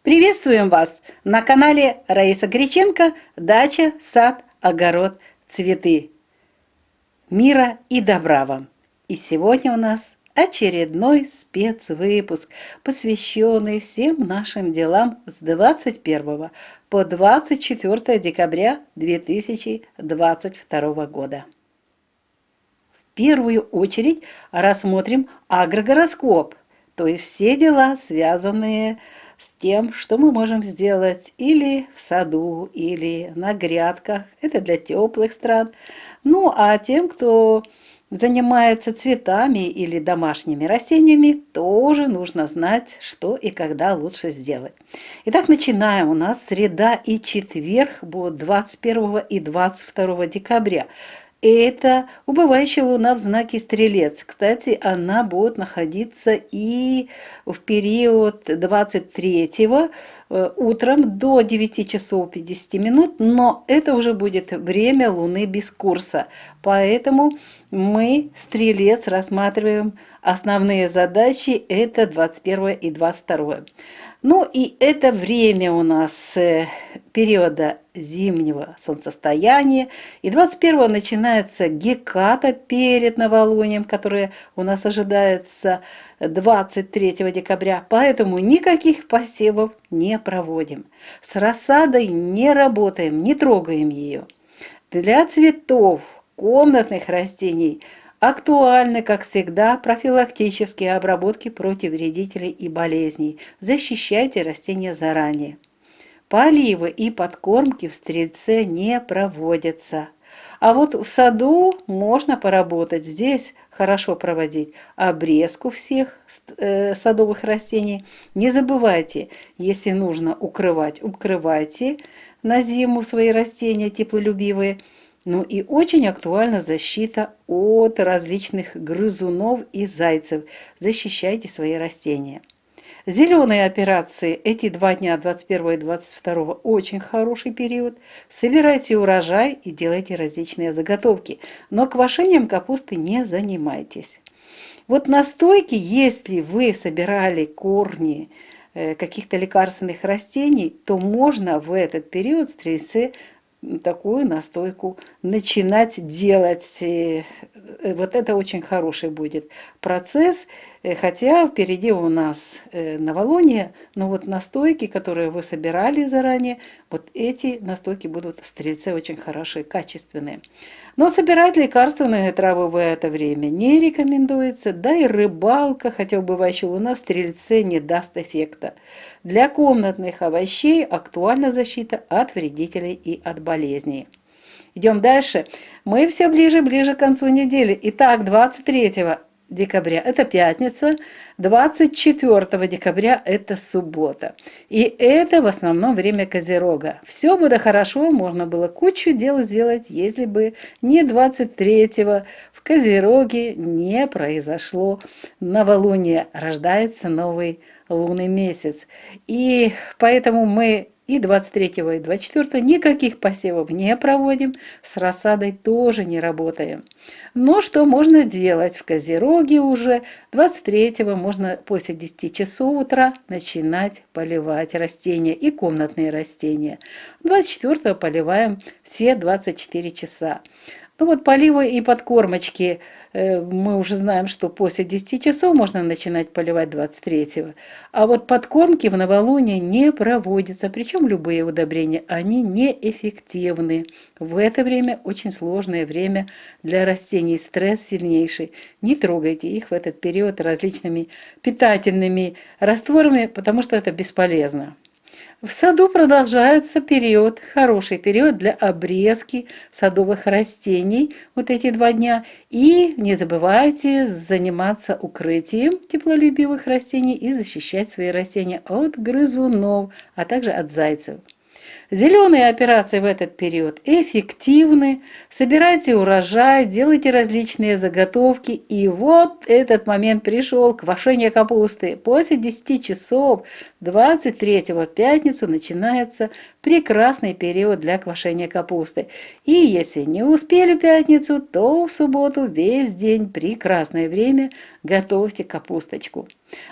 Приветствуем вас на канале Раиса Греченко «Дача, сад, огород, цветы». Мира и добра вам! И сегодня у нас очередной спецвыпуск, посвященный всем нашим делам с 21 по 24 декабря 2022 года. В первую очередь рассмотрим агрогороскоп, то есть все дела, связанные с тем, что мы можем сделать или в саду, или на грядках. Это для теплых стран. Ну, а тем, кто занимается цветами или домашними растениями, тоже нужно знать, что и когда лучше сделать. Итак, начинаем. У нас среда и четверг будут 21 и 22 декабря. Это убывающая луна в знаке Стрелец. Кстати, она будет находиться и в период 23-го утром до 9 часов 50 минут, но это уже будет время Луны без курса. Поэтому мы, Стрелец, рассматриваем основные задачи, это 21 и 22. Ну и это время у нас периода зимнего солнцестояния. И 21 начинается геката перед новолунием, которое у нас ожидается 23 декабря. Поэтому никаких посевов не проводим. С рассадой не работаем, не трогаем ее. Для цветов, комнатных растений актуальны, как всегда, профилактические обработки против вредителей и болезней. Защищайте растения заранее. Поливы и подкормки в Стрельце не проводятся. А вот в саду можно поработать. Здесь хорошо проводить обрезку всех садовых растений. Не забывайте, если нужно укрывать, укрывайте на зиму свои растения теплолюбивые. Ну и очень актуальна защита от различных грызунов и зайцев. Защищайте свои растения. Зеленые операции, эти 2 дня, 21 и 22, очень хороший период. Собирайте урожай и делайте различные заготовки, но квашением капусты не занимайтесь. Вот настойки, если вы собирали корни каких-то лекарственных растений, то можно в этот период, Стрельцы, такую настойку начинать делать. Вот это очень хороший будет процесс, хотя впереди у нас новолуние, но вот настойки, которые вы собирали заранее, вот эти настойки будут в Стрельце очень хорошие, качественные. Но собирать лекарственные травы в это время не рекомендуется, да и рыбалка, хотя убывающая луна в Стрельце не даст эффекта. Для комнатных овощей актуальна защита от вредителей и от болезней. Идем дальше. Мы все ближе к концу недели. Итак, 23 декабря – это пятница, 24 декабря – это суббота. И это в основном время Козерога. Все будет хорошо, можно было кучу дел сделать, если бы не 23-го в Козероге не произошло новолуние, рождается новый лунный месяц. И поэтому мы и 23 и 24 никаких посевов не проводим, с рассадой тоже не работаем. Но что можно делать? В Козероге уже 23-го можно после 10 часов утра начинать поливать растения и комнатные растения. 24-го поливаем все 24 часа. Ну вот поливы и подкормочки, мы уже знаем, что после 10 часов можно начинать поливать 23-го. А вот подкормки в новолуние не проводятся, причем любые удобрения, они неэффективны. В это время очень сложное время для растений, стресс сильнейший. Не трогайте их в этот период различными питательными растворами, потому что это бесполезно. В саду продолжается период, хороший период для обрезки садовых растений, вот эти 2 дня. И не забывайте заниматься укрытием теплолюбивых растений и защищать свои растения от грызунов, а также от зайцев. Зеленые операции в этот период эффективны. Собирайте урожай, делайте различные заготовки. И вот этот момент пришел, квашение капусты. После 10 часов 23-го в пятницу начинается прекрасный период для квашения капусты. И если не успели в пятницу, то в субботу весь день прекрасное время готовьте капусточку.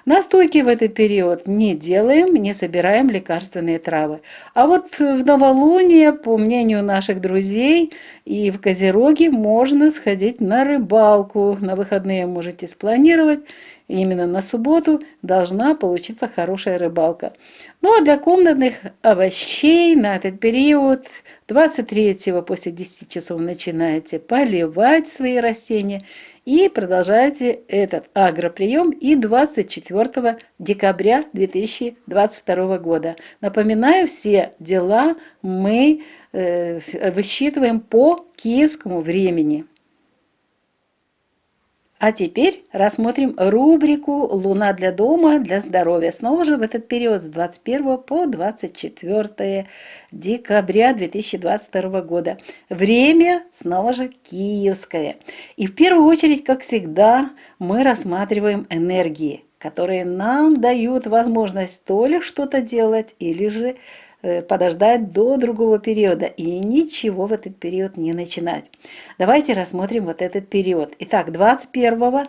Настойки в этот период не делаем, не собираем лекарственные травы. А вот в новолуние, по мнению наших друзей, и в Козероге можно сходить на рыбалку. На выходные можете спланировать. Именно на субботу должна получиться хорошая рыбалка. Ну а для комнатных овощей на этот период 23-го после 10 часов начинаете поливать свои растения и продолжайте этот агроприем и 24 декабря 2022 года. Напоминаю, все дела мы высчитываем по киевскому времени. А теперь рассмотрим рубрику «Луна для дома, для здоровья». Снова же в этот период с 21 по 24 декабря 2022 года. Время снова же киевское. И в первую очередь, как всегда, мы рассматриваем энергии, которые нам дают возможность то ли что-то делать, или же подождать до другого периода и ничего в этот период не начинать. Давайте рассмотрим вот этот период. Итак, 21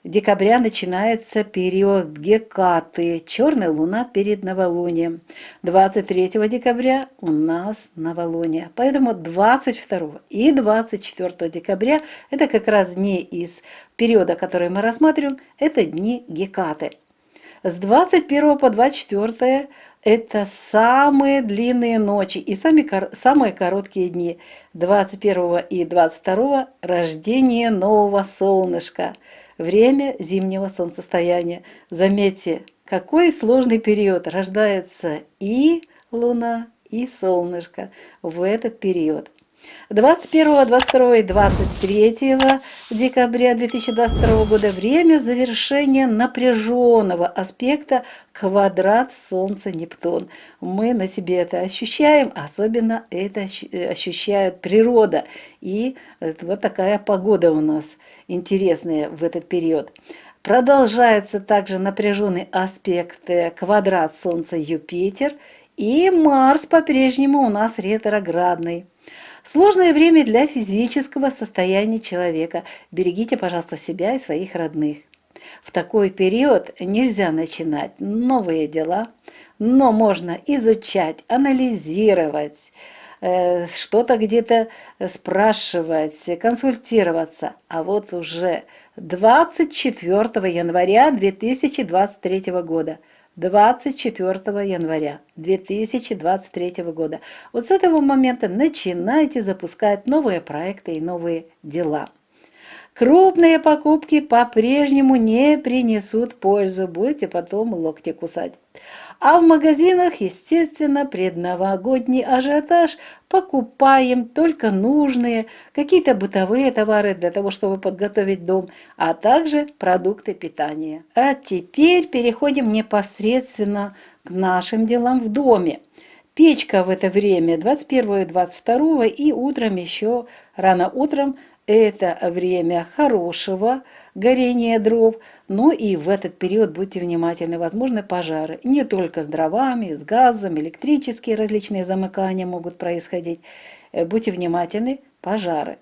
декабря начинается период Гекаты, черная луна перед новолунием. 23 декабря у нас новолуние. Поэтому 22 и 24 декабря это как раз дни из периода, который мы рассматриваем, это дни Гекаты. С 21 по 24 это самые длинные ночи и самые короткие дни. 21 и 22 рождение нового солнышка, время зимнего солнцестояния. Заметьте, какой сложный период. Рождается и луна, и солнышко в этот период. 21, 22 и 23 декабря 2022 года время завершения напряженного аспекта квадрат Солнце-Нептун. Мы на себе это ощущаем, особенно это ощущает природа. И вот такая погода у нас интересная в этот период. Продолжается также напряженный аспект квадрат Солнце-Юпитер, и Марс по-прежнему у нас ретроградный. Сложное время для физического состояния человека. Берегите, пожалуйста, себя и своих родных. В такой период нельзя начинать новые дела, но можно изучать, анализировать, что-то где-то спрашивать, консультироваться. А вот уже 24 января 2023 года 24 января 2023 года. Вот с этого момента начинайте запускать новые проекты и новые дела. Крупные покупки по-прежнему не принесут пользу, будете потом локти кусать. А в магазинах, естественно, предновогодний ажиотаж. Покупаем только нужные, какие-то бытовые товары для того, чтобы подготовить дом, а также продукты питания. А теперь переходим непосредственно к нашим делам в доме. Печка в это время 21 и 22 и утром еще, рано утром, это время хорошего горения дров, но и в этот период будьте внимательны, возможны пожары. Не только с дровами, с газом, электрические различные замыкания могут происходить. Будьте внимательны, пожары.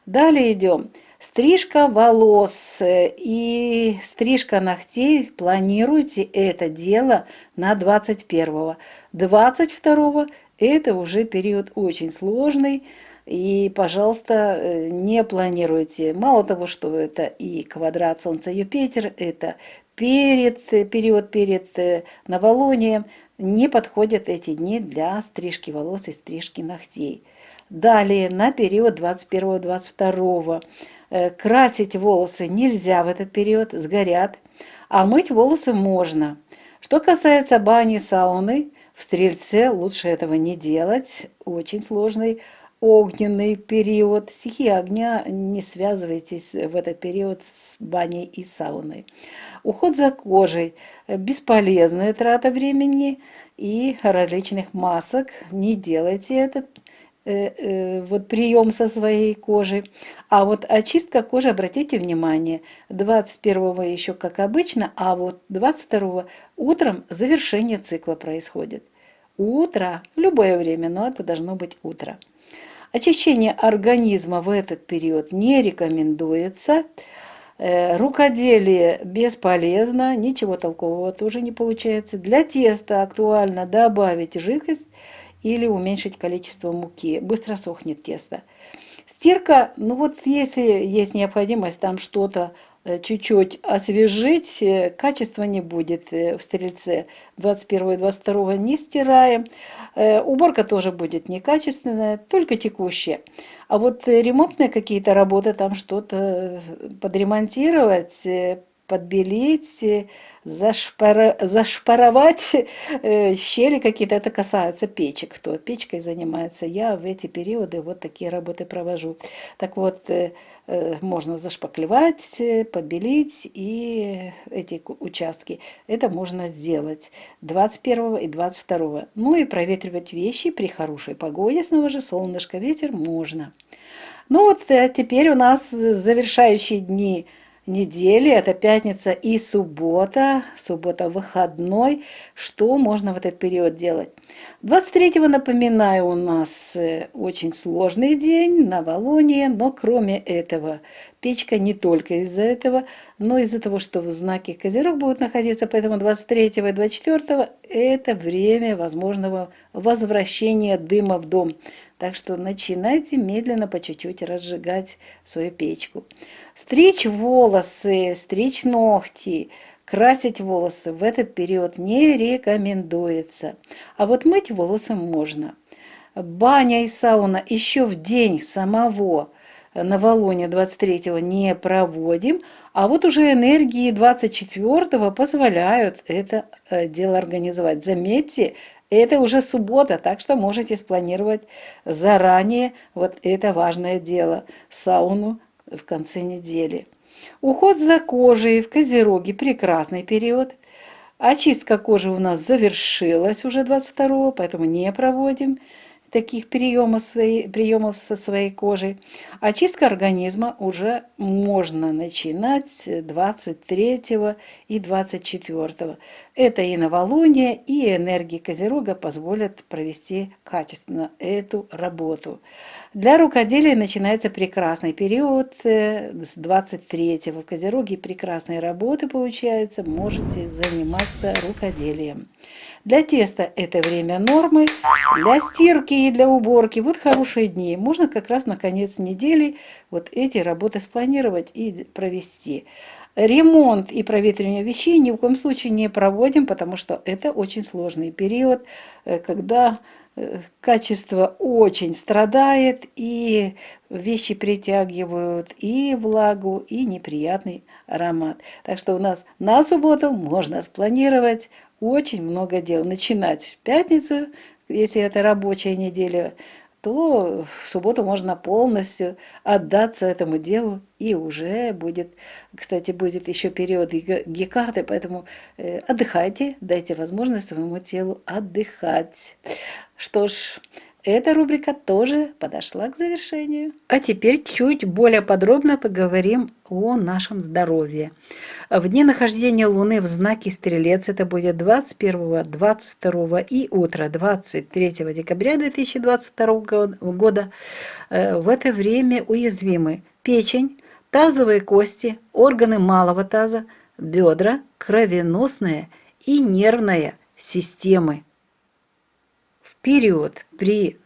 Далее идем. Стрижка волос и стрижка ногтей. Планируйте это дело на 21-го. 22-го это уже период очень сложный. И, пожалуйста, не планируйте. Мало того, что это и квадрат Солнца-Юпитер, это период перед новолунием, не подходят эти дни для стрижки волос и стрижки ногтей. Далее, на период 21-22 красить волосы нельзя в этот период, сгорят, а мыть волосы можно. Что касается бани, сауны, в Стрельце лучше этого не делать, очень сложный огненный период. Стихия огня, не связывайтесь в этот период с баней и сауной. Уход за кожей. Бесполезная трата времени и различных масок. Не делайте этот вот прием со своей кожей. А вот очистка кожи, обратите внимание, 21-го еще как обычно, а вот 22-го утром завершение цикла происходит. Утро, любое время, но это должно быть утро. Очищение организма в этот период не рекомендуется. Рукоделие бесполезно, ничего толкового тоже не получается. Для теста актуально добавить жидкость или уменьшить количество муки. Быстро сохнет тесто. Стирка, ну вот если есть необходимость там что-то чуть-чуть освежить, качества не будет в стрельце. 21 и 22 не стираем. Уборка тоже будет некачественная, только текущая. А вот ремонтные какие-то работы, там что-то подремонтировать, подбелить, зашпаровать щели какие-то, это касается печек. Кто печкой занимается, я в эти периоды вот такие работы провожу. Так вот, можно зашпаклевать, подбелить и эти участки. Это можно сделать 21 и 22. Ну и проветривать вещи при хорошей погоде, снова же солнышко, ветер можно. Ну вот теперь у нас завершающие дни недели, это пятница и суббота, суббота выходной. Что можно в этот период делать? 23-го, напоминаю, у нас очень сложный день, новолуние, но кроме этого, печка не только из-за этого, но из-за того, что в знаке Козерог будут находиться, поэтому 23 и 24 это время возможного возвращения дыма в дом. Так что начинайте медленно по чуть-чуть разжигать свою печку. Стричь волосы, стричь ногти, красить волосы в этот период не рекомендуется. А вот мыть волосы можно. Баня и сауна еще в день самого новолуния 23-го не проводим, а вот уже энергии 24-го позволяют это дело организовать. Заметьте, это уже суббота, так что можете спланировать заранее вот это важное дело – сауну в конце недели. Уход за кожей в Козероге – прекрасный период. Очистка кожи у нас завершилась уже 22-го, поэтому не проводим таких приемов со своей кожей. Очистка организма уже можно начинать 23 и 24. Это и новолуние, и энергии Козерога позволят провести качественно эту работу. Для рукоделия начинается прекрасный период с 23-го. В Козероге прекрасные работы получаются, можете заниматься рукоделием. Для теста это время нормы, для стирки и для уборки вот хорошие дни. Можно как раз на конец недели вот эти работы спланировать и провести. Ремонт и проветривание вещей ни в коем случае не проводим, потому что это очень сложный период, когда качество очень страдает, и вещи притягивают и влагу, и неприятный аромат. Так что у нас на субботу можно спланировать очень много дел. Начинать в пятницу, если это рабочая неделя, то в субботу можно полностью отдаться этому делу, и уже будет, кстати, будет еще период Гекаты, поэтому отдыхайте, дайте возможность своему телу отдыхать. Что ж, эта рубрика тоже подошла к завершению. А теперь чуть более подробно поговорим о нашем здоровье. В дни нахождения Луны в знаке Стрелец, это будет 21, 22 и утро 23 декабря 2022 года, в это время уязвимы печень, тазовые кости, органы малого таза, бедра, кровеносная и нервная системы. В период при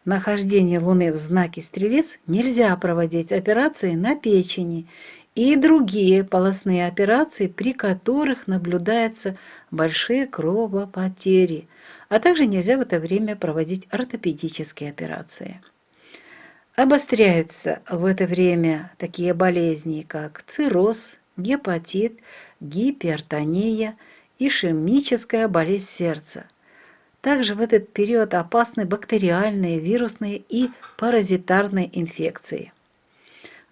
нахождении Луны в знаке Стрелец нельзя проводить операции на печени и другие полостные операции, при которых наблюдаются большие кровопотери, а также нельзя в это время проводить ортопедические операции. Обостряются в это время такие болезни, как цирроз, гепатит, гипертония, ишемическая болезнь сердца. Также в этот период опасны бактериальные, вирусные и паразитарные инфекции.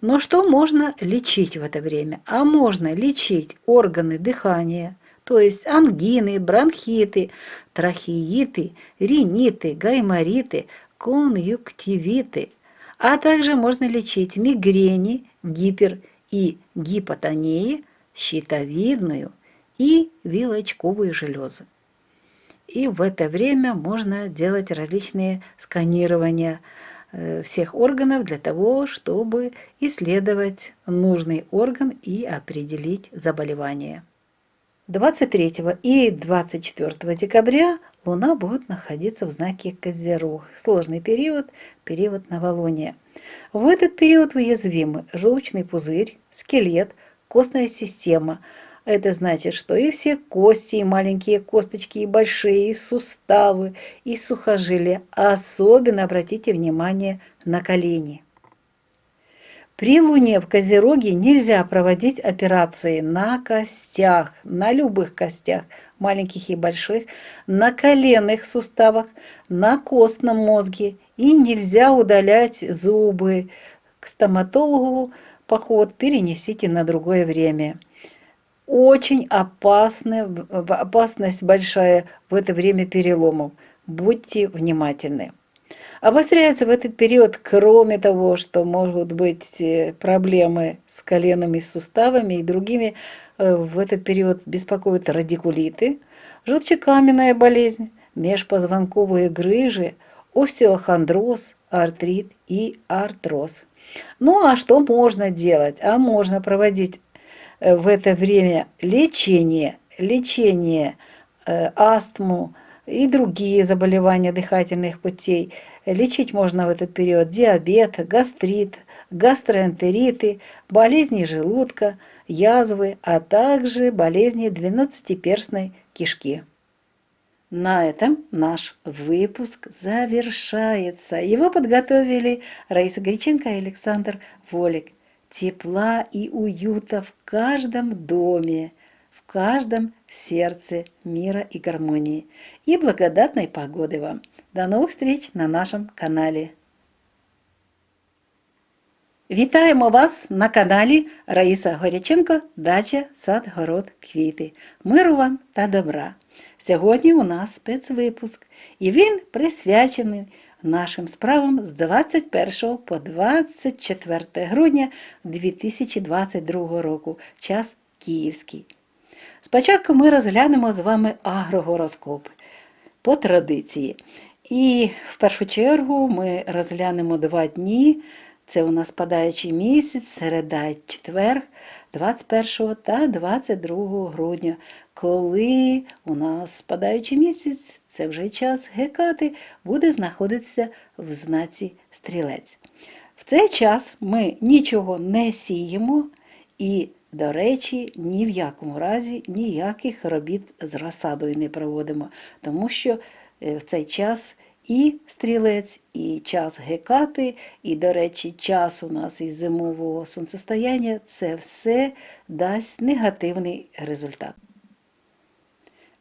Но что можно лечить в это время? А можно лечить органы дыхания, то есть ангины, бронхиты, трахеиты, риниты, гаймориты, конъюнктивиты. А также можно лечить мигрени, гипер- и гипотонии, щитовидную и вилочковую железы. И в это время можно делать различные сканирования всех органов для того, чтобы исследовать нужный орган и определить заболевание. 23 и 24 декабря Луна будет находиться в знаке Козерог. Сложный период, период новолуния. В этот период уязвимы желчный пузырь, скелет, костная система. Это значит, что и все кости, и маленькие косточки, и большие, и суставы, и сухожилия. Особенно обратите внимание на колени. При Луне в Козероге нельзя проводить операции на костях, на любых костях, маленьких и больших, на коленных суставах, на костном мозге. И нельзя удалять зубы. К стоматологу поход перенесите на другое время. Очень опасность большая в это время переломов. Будьте внимательны. Обостряется в этот период, кроме того, что могут быть проблемы с коленными суставами и другими, в этот период беспокоят радикулиты, желчекаменная болезнь, межпозвонковые грыжи, остеохондроз, артрит и артроз. Ну а что можно делать? А можно проводить в это время лечение астму и другие заболевания дыхательных путей. Лечить можно в этот период диабет, гастрит, гастроэнтериты, болезни желудка, язвы, а также болезни двенадцатиперстной кишки. На этом наш выпуск завершается. Его подготовили Раиса Греченко и Александр Волик. Тепла и уюта в каждом доме, в каждом сердце мира и гармонии. И благодатной погоды вам. До нових встреч на нашому каналі. Вітаємо вас на каналі Раїса Горяченко «Дача, сад, город, квіти». Миру вам та добра. Сьогодні у нас спецвипуск, і він присвячений нашим справам з 21 по 24 грудня 2022 року, час київський. Спочатку ми розглянемо з вами агрогороскоп по традиції. І в першу чергу ми розглянемо 2 дні. Це у нас спадаючий місяць, середа і четвер, 21 та 22 грудня. Коли у нас спадаючий місяць, це вже час Гекати, буде знаходитися в знаці Стрілець. В цей час ми нічого не сіємо і, до речі, ні в якому разі ніяких робіт з розсадою не проводимо, тому що в цей час і стрілець, і час Гекати, і, до речі, час у нас із зимового сонцестояння, це все дасть негативний результат.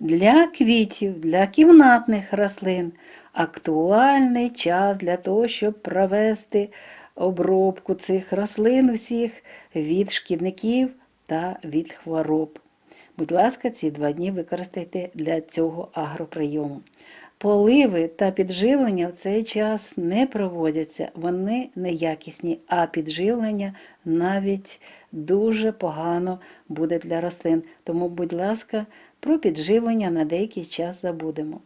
Для квітів, для кімнатних рослин актуальний час для того, щоб провести обробку цих рослин усіх від шкідників та від хвороб. Будь ласка, ці 2 дні використайте для цього агроприйому. Поливи та підживлення в цей час не проводяться, вони неякісні, а підживлення навіть дуже погано буде для рослин. Тому, будь ласка, про підживлення на деякий час забудемо.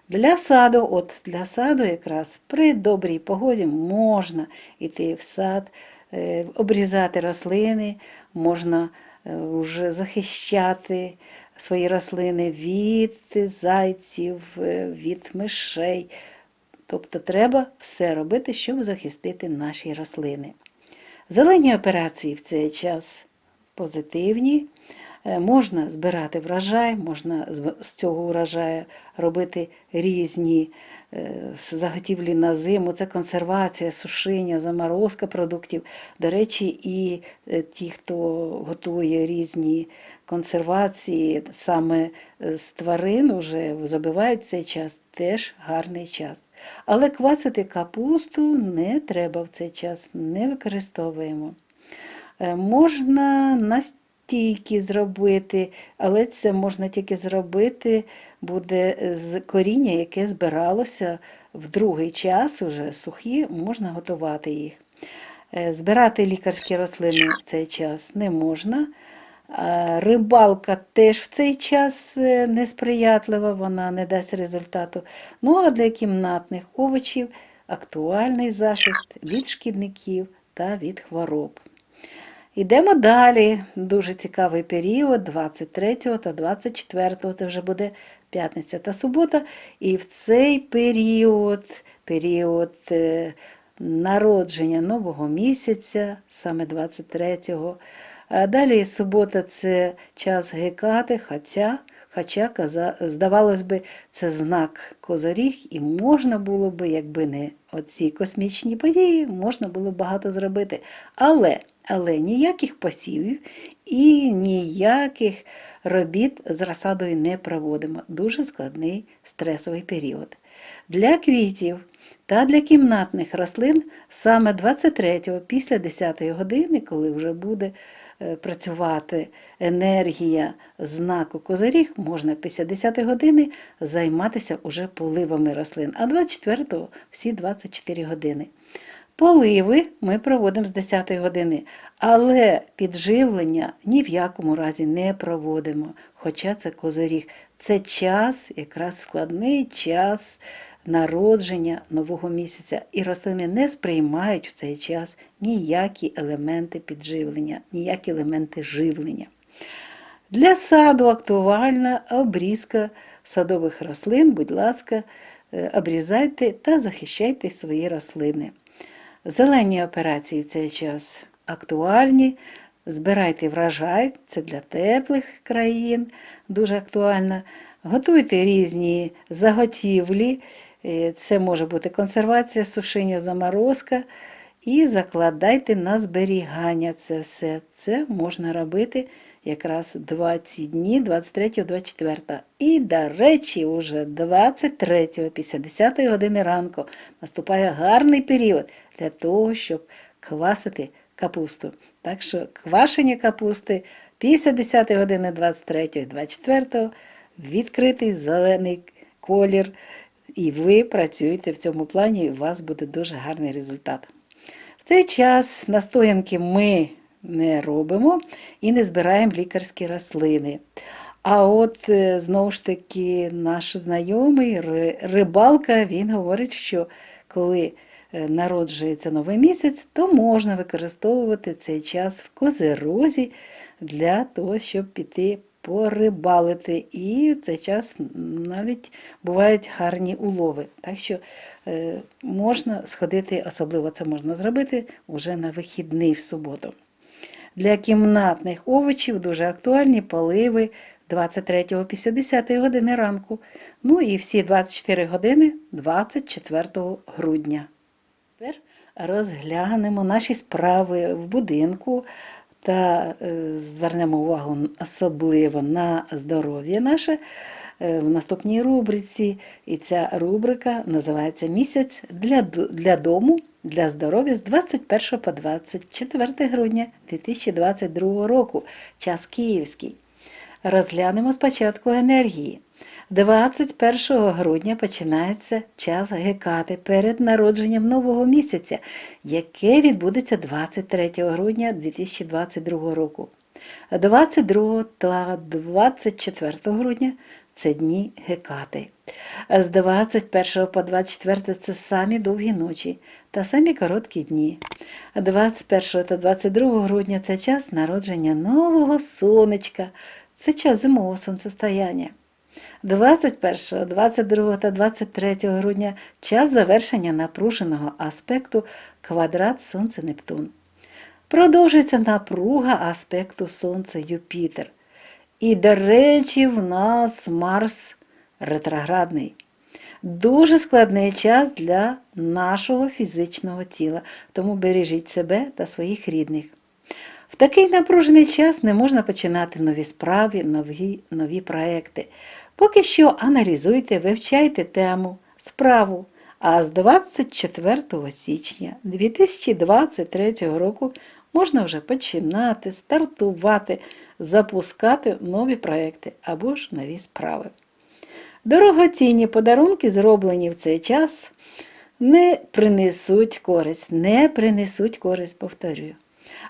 Для саду якраз при добрій погоді можна йти в сад, обрізати рослини, можна вже захищати свої рослини від зайців, від мишей. Тобто треба все робити, щоб захистити наші рослини. Зелені операції в цей час позитивні. Можна збирати врожай, можна з цього врожаю робити різні заготівлі на зиму. Це консервація, сушіння, заморозка продуктів. До речі, і ті, хто готує різні консервації саме з тварин, вже забивають цей час, теж гарний час. Але квасити капусту не треба в цей час, не використовуємо. Можна настійки зробити, але це можна тільки зробити буде з коріння, яке збиралося в другий час, уже сухі, можна готувати їх. Збирати лікарські рослини в цей час не можна. Рибалка теж в цей час несприятлива, вона не дасть результату. Ну а для кімнатних овочів актуальний захист від шкідників та від хвороб. Йдемо далі. Дуже цікавий період 23 та 24, це вже буде п'ятниця та субота. І в цей період народження нового місяця, саме 23-го. А далі субота – це час Гекати, хоча, здавалось би, це знак Козиріг, і можна було би, якби не оці космічні події, можна було багато зробити. Але ніяких посівів і ніяких робіт з розсадою не проводимо. Дуже складний стресовий період. Для квітів та для кімнатних рослин саме 23-го, після 10-ї години, коли вже буде працювати енергія знаку Козиріг, можна після 10-ї години займатися уже поливами рослин, а 24-го всі 24 години. Поливи ми проводимо з 10-ї години, але підживлення ні в якому разі не проводимо, хоча це Козиріг. Це час, якраз складний час народження нового місяця, і рослини не сприймають в цей час ніякі елементи підживлення, ніякі елементи живлення. Для саду актуальна обрізка садових рослин, будь ласка, обрізайте та захищайте свої рослини. Зелені операції в цей час актуальні, збирайте врожай, це для теплих країн дуже актуально. Готуйте різні заготівлі, це може бути консервація, сушіння, заморозка, і закладайте на зберігання це все. Це можна робити якраз 20 дні, 23-24. І, до речі, уже 23-го, після 10-ї години ранку наступає гарний період для того, щоб квасити капусту. Так що квашення капусти після 10-ї години 23-го і 24-го відкритий зелений колір, і ви працюєте в цьому плані, і у вас буде дуже гарний результат. В цей час настоянки ми не робимо і не збираємо лікарські рослини. А от, знову ж таки, наш знайомий рибалка, він говорить, що коли народжується новий місяць, то можна використовувати цей час в Козирозі для того, щоб піти порибалити. І в цей час навіть бувають гарні улови. Так що можна сходити, особливо це можна зробити вже на вихідний в суботу. Для кімнатних овочів дуже актуальні поливи 23-го після 10-ї години ранку. Ну і всі 24 години 24 грудня. Тепер розглянемо наші справи в будинку та звернемо увагу особливо на здоров'я наше в наступній рубриці. І ця рубрика називається «Місяць для дому, для здоров'я» з 21 по 24 грудня 2022 року. Час київський. Розглянемо спочатку енергії. 21 грудня починається час Гекати перед народженням нового місяця, яке відбудеться 23 грудня 2022 року. 22 та 24 грудня – це дні Гекати. З 21 по 24 – це самі довгі ночі та самі короткі дні. 21 та 22 грудня – це час народження нового сонечка, це час зимового сонцестояння. 21, 22 та 23 грудня – час завершення напруженого аспекту квадрат Сонце-Нептун. Продовжується напруга аспекту Сонце-Юпітер. І, до речі, в нас Марс ретроградний. Дуже складний час для нашого фізичного тіла, тому бережіть себе та своїх рідних. В такий напружений час не можна починати нові справи, нові проекти. Поки що аналізуйте, вивчайте тему, справу, а з 24 січня 2023 року можна вже починати, стартувати, запускати нові проекти або ж нові справи. Дорогоцінні подарунки, зроблені в цей час, не принесуть користь, повторюю.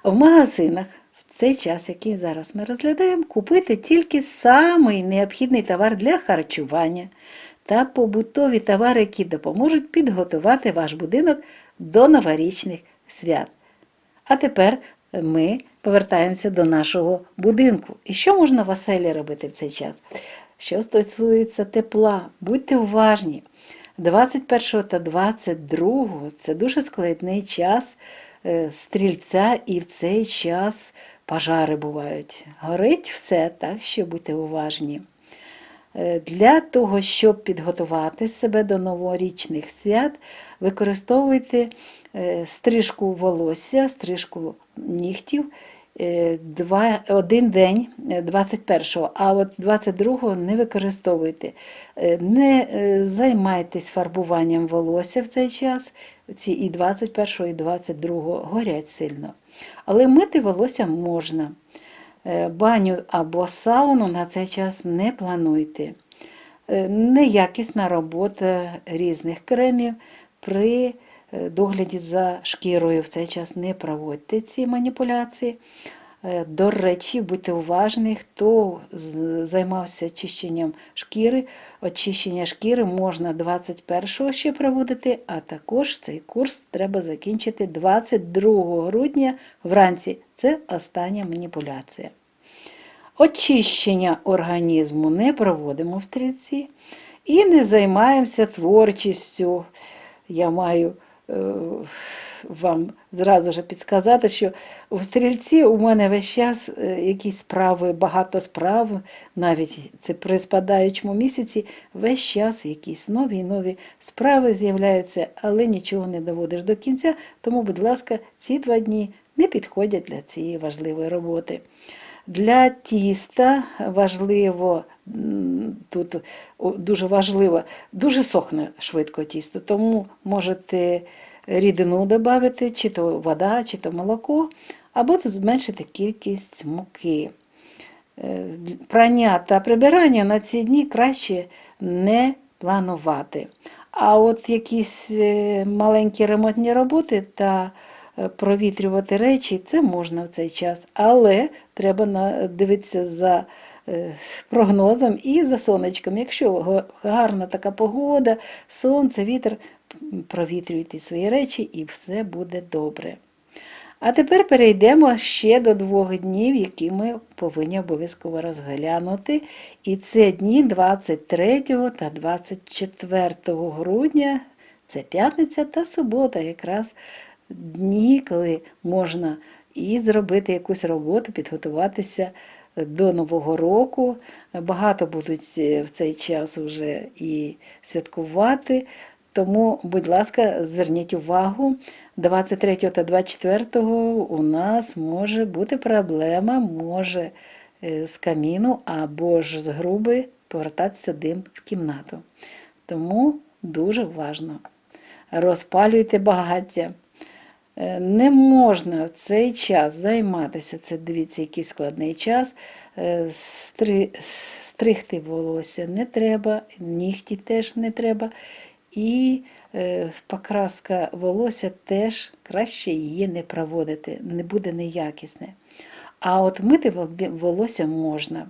В магазинах в цей час, який зараз ми розглядаємо, купити тільки самий необхідний товар для харчування та побутові товари, які допоможуть підготувати ваш будинок до новорічних свят. А тепер ми повертаємося до нашого будинку. І що можна в оселі робити в цей час? Що стосується тепла, будьте уважні. 21 та 22 це дуже складний час стрільця, і в цей час пожари бувають. Горить все, так що будьте уважні. Для того, щоб підготувати себе до новорічних свят, використовуйте стрижку волосся, стрижку нігтів один день 21-го, а от 22-го не використовуйте. Не займайтесь фарбуванням волосся в цей час, ці і 21-го, і 22-го горять сильно. Але мити волосся можна. Баню або сауну на цей час не плануйте. Неякісна робота різних кремів при догляді за шкірою в цей час не проводьте ці маніпуляції. До речі, будьте уважні, хто займався очищенням шкіри. Очищення шкіри можна 21-го ще проводити, а також цей курс треба закінчити 22 грудня вранці. Це остання маніпуляція. Очищення організму не проводимо в стрільці і не займаємося творчістю. Я маю вам зразу ж підказати, що в стрільці у мене весь час якісь справи, багато справ, навіть це при спадаючому місяці, весь час якісь нові справи з'являються, але нічого не доводиш до кінця, тому, будь ласка, ці 2 дні не підходять для цієї важливої роботи. Для тіста важливо, тут дуже важливо, дуже сохне швидко тісто, тому можете рідину додати, чи то вода, чи то молоко, або зменшити кількість муки. Прання та прибирання на ці дні краще не планувати. А от якісь маленькі ремонтні роботи та провітрювати речі, це можна в цей час, але треба дивитися за прогнозом і за сонечком. Якщо гарна така погода, сонце, вітер, провітрюйте свої речі і все буде добре. А тепер перейдемо ще до 2 днів, які ми повинні обов'язково розглянути. І це дні 23 та 24 грудня, це п'ятниця та субота, якраз дні, коли можна і зробити якусь роботу, підготуватися до Нового року. Багато будуть в цей час вже і святкувати. Тому, будь ласка, зверніть увагу, 23 та 24 у нас може бути проблема, може з каміну або ж з груби повертатися дим в кімнату. Тому дуже уважно. Розпалюйте багаття. Не можна в цей час займатися, це дивіться, який складний час, стригти волосся не треба, нігті теж не треба. І покраска волосся теж краще її не проводити, не буде неякісне. А от мити волосся можна.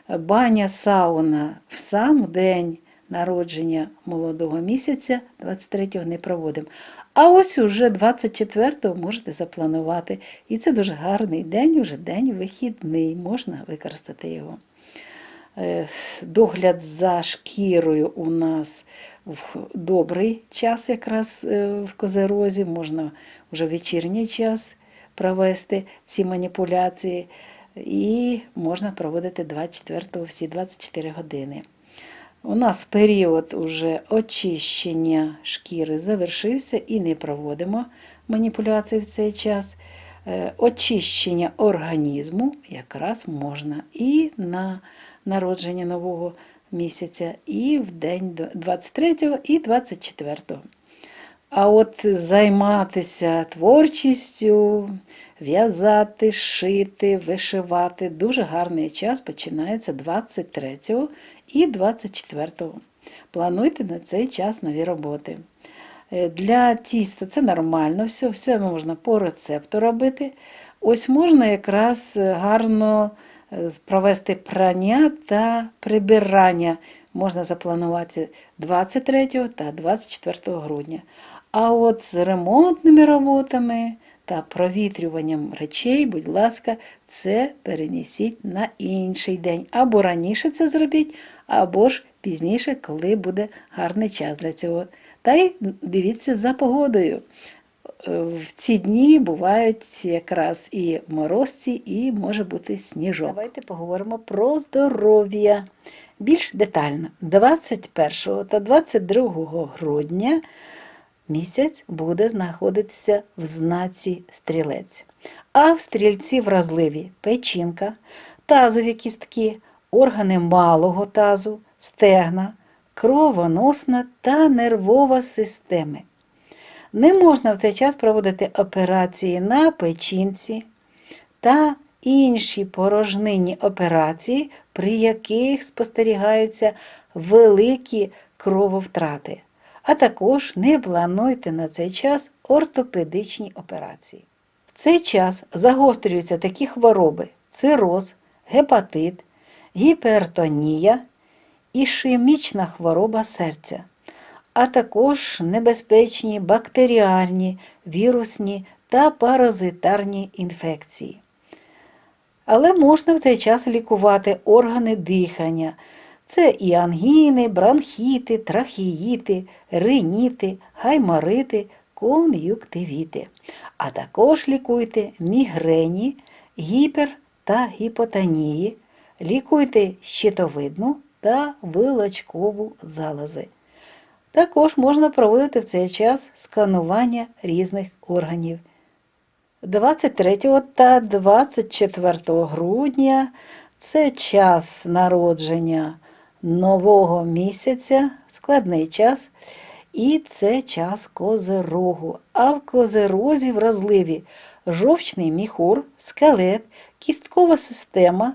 Баня, сауна в сам день народження молодого місяця, 23-го не проводимо. А ось уже 24-го можете запланувати. І це дуже гарний день, вже день вихідний, можна використати його. Догляд за шкірою у нас в добрий час якраз в Козерозі, можна вже вечірній час провести ці маніпуляції і можна проводити 24-го всі 24 години. У нас період уже очищення шкіри завершився і не проводимо маніпуляції в цей час. Очищення організму якраз можна і на народження нового місяця, і в день 23-го і 24-го. А от займатися творчістю, в'язати, шити, вишивати, дуже гарний час починається 23-го і 24-го. Плануйте на цей час нові роботи. Для тіста це нормально, все можна по рецепту робити. Ось можна якраз гарно провести прання та прибирання можна запланувати 23 та 24 грудня. А от з ремонтними роботами та провітрюванням речей, будь ласка, це перенесіть на інший день. Або раніше це зробіть, або ж пізніше, коли буде гарний час для цього. Та й дивіться за погодою. В ці дні бувають якраз і морозці, і може бути сніжок. Давайте поговоримо про здоров'я. Більш детально. 21 та 22 грудня місяць буде знаходитися в знаці Стрілець. А в Стрільці вразливі печінка, тазові кістки, органи малого тазу, стегна, кровоносна та нервова системи. Не можна в цей час проводити операції на печінці та інші порожнинні операції, при яких спостерігаються великі крововтрати. А також не плануйте на цей час ортопедичні операції. В цей час загострюються такі хвороби: цироз, гепатит, гіпертонія, ішемічна хвороба серця, а також небезпечні бактеріальні, вірусні та паразитарні інфекції. Але можна в цей час лікувати органи дихання. Це і ангіни, бронхіти, трахеїти, риніти, гайморити, кон'юктивіти. А також лікуйте мігрені, гіпер- та гіпотонії, лікуйте щитовидну та вилочкову залози. Також можна проводити в цей час сканування різних органів. 23 та 24 грудня – це час народження нового місяця, складний час, і це час Козирогу. А в Козирозі вразливі жовчний міхур, скелет, кісткова система.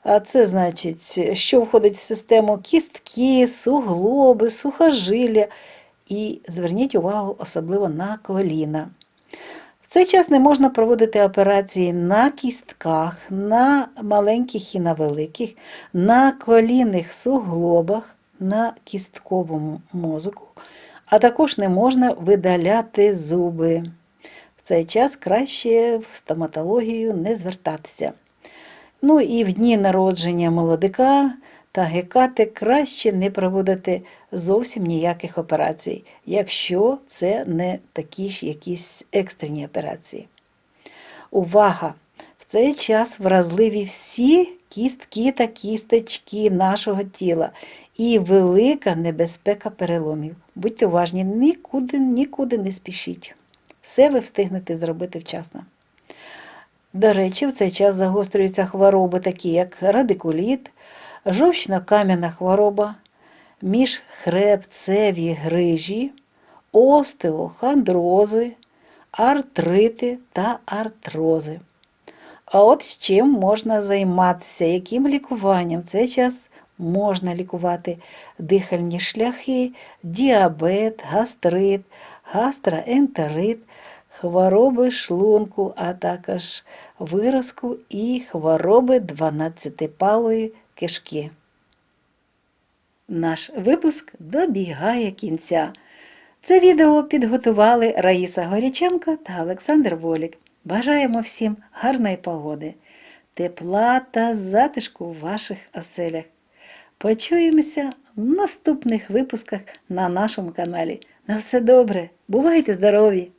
А це значить, що входить в систему кістки, суглоби, сухожилля. І зверніть увагу особливо на коліна. В цей час не можна проводити операції на кістках, на маленьких і на великих, на колінних суглобах, на кістковому мозку, а також не можна видаляти зуби. В цей час краще в стоматологію не звертатися. Ну і в дні народження молодика та гекати краще не проводити зовсім ніяких операцій, якщо це не такі ж якісь екстрені операції. Увага! В цей час вразливі всі кістки та кісточки нашого тіла і велика небезпека переломів. Будьте уважні, нікуди не спішіть. Все ви встигнете зробити вчасно. До речі, в цей час загострюються хвороби, такі як радикуліт, жовчно-кам'яна хвороба, міжхребцеві грижі, остеохондрози, артрити та артрози. А от чим можна займатися, яким лікуванням? В цей час можна лікувати дихальні шляхи, діабет, гастрит, гастроентерит, хвороби шлунку, а також виразку і хвороби 12-палої кишки. Наш випуск добігає кінця. Це відео підготували Раїса Горяченко та Олександр Волік. Бажаємо всім гарної погоди, тепла та затишку в ваших оселях. Почуємося в наступних випусках на нашому каналі. На все добре, бувайте здорові!